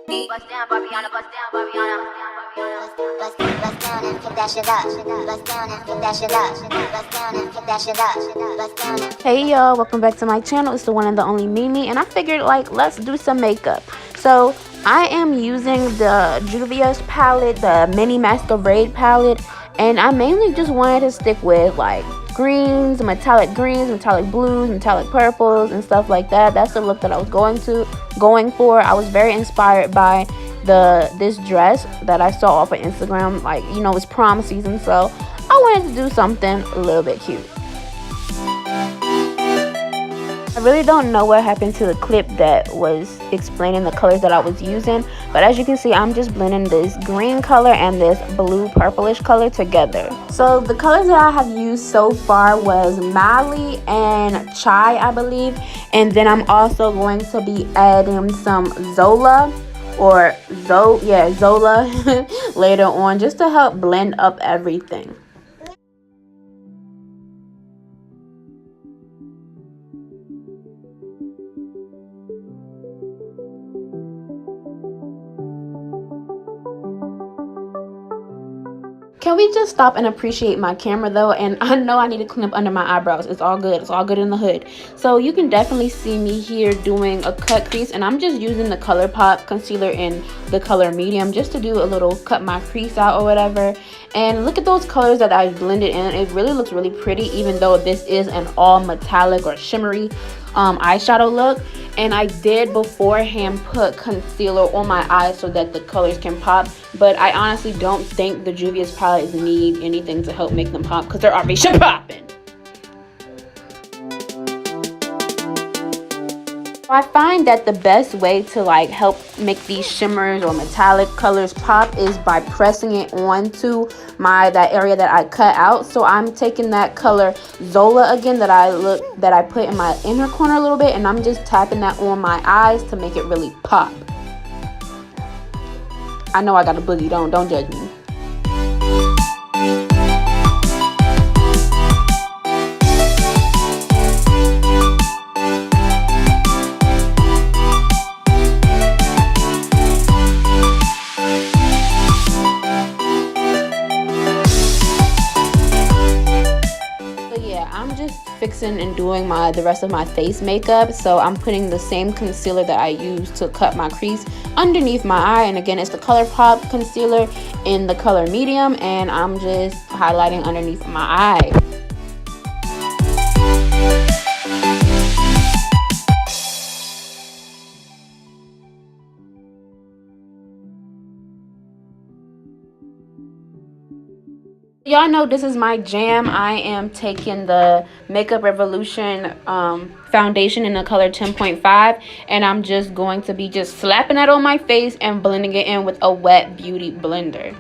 Bust down, Barbiana, bust down, Barbiana. Bust down and pick that shit up. Bust down and pick that shit up. Bust down and pick that shit up. Bust down and... Hey y'all, welcome back to my channel. It's the one and the only Mimi, and I figured like let's do some makeup. So I am using the Juvia'S palette, the mini Masquerade palette, and I mainly just wanted to stick with like greens, metallic blues, metallic purples, and stuff like that. That's the look that I was going for. I was very inspired by this dress that I saw off of Instagram. Like, you know, it's prom season, so I wanted to do something a little bit cute. I really don't know what happened to the clip that was explaining the colors that I was using, but as you can see, I'm just blending this green color and this blue purplish color together. So the colors that I have used so far was Mali and Chai, I believe, and then I'm also going to be adding some Zola later on, just to help blend up everything. Can we just stop and appreciate my camera though? And I know I need to clean up under my eyebrows. It's all good. It's all good in the hood. So you can definitely see me here doing a cut crease, and I'm just using the ColourPop concealer in the color medium just to do a little cut my crease out or whatever. And look at those colors that I blended in. It really looks really pretty, even though this is an all metallic or shimmery eyeshadow look. And I did beforehand put concealer on my eyes so that the colors can pop, but I honestly don't think the Juvia'S palettes need anything to help make them pop because they're already popping. I find that the best way to like help make these shimmers or metallic colors pop is by pressing it onto that area that I cut out. So I'm taking that color Zola again that I put in my inner corner a little bit, and I'm just tapping that on my eyes to make it really pop. I know I got a boogie, don't judge me. I'm just fixing and doing the rest of my face makeup, so I'm putting the same concealer that I used to cut my crease underneath my eye, and again it's the ColourPop concealer in the color medium, and I'm just highlighting underneath my eye. Y'all know this is my jam. I am taking the Makeup Revolution foundation in the color 10.5, and I'm just going to be just slapping that on my face and blending it in with a wet beauty blender.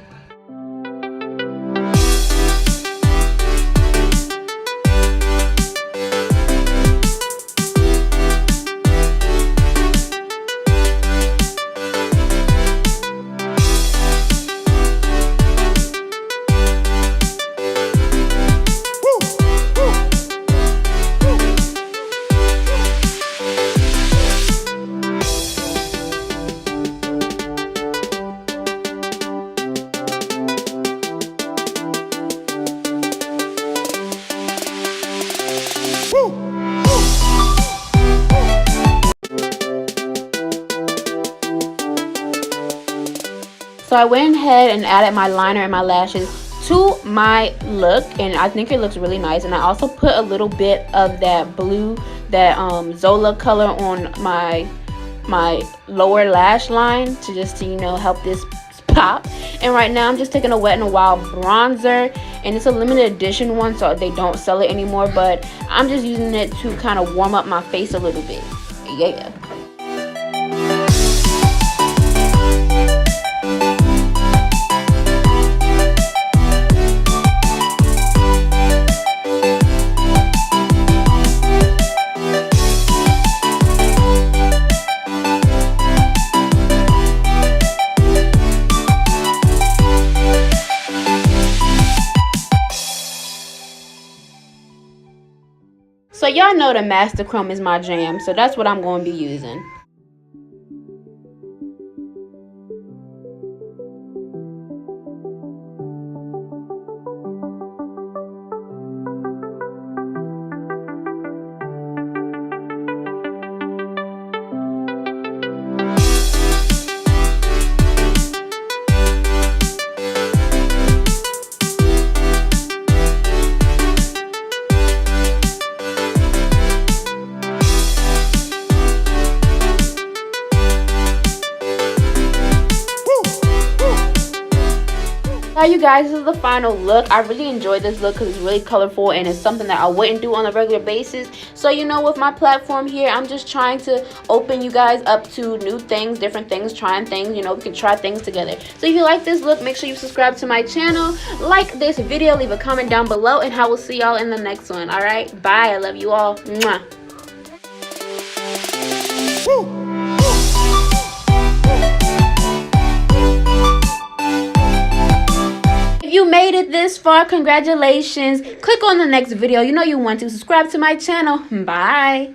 So I went ahead and added my liner and my lashes to my look, and I think it looks really nice. And I also put a little bit of that blue, that Zola color on my lower lash line to just, you know, help this pop. And right now I'm just taking a Wet n Wild bronzer, and it's a limited edition one, so they don't sell it anymore, but I'm just using it to kind of warm up my face a little bit. Yeah. So y'all know the Master Chrome is my jam, so that's what I'm going to be using. Now you guys, this is the final look. I really enjoyed this look because it's really colorful and it's something that I wouldn't do on a regular basis. So you know, with my platform here, I'm just trying to open you guys up to new things, different things, trying things. You know, we can try things together. So if you like this look, make sure you subscribe to my channel, like this video, leave a comment down below, and I will see y'all in the next one. All right, bye. I love you all. Mwah. If you made it this far, congratulations. Click on the next video. You know you want to. Subscribe to my channel. Bye.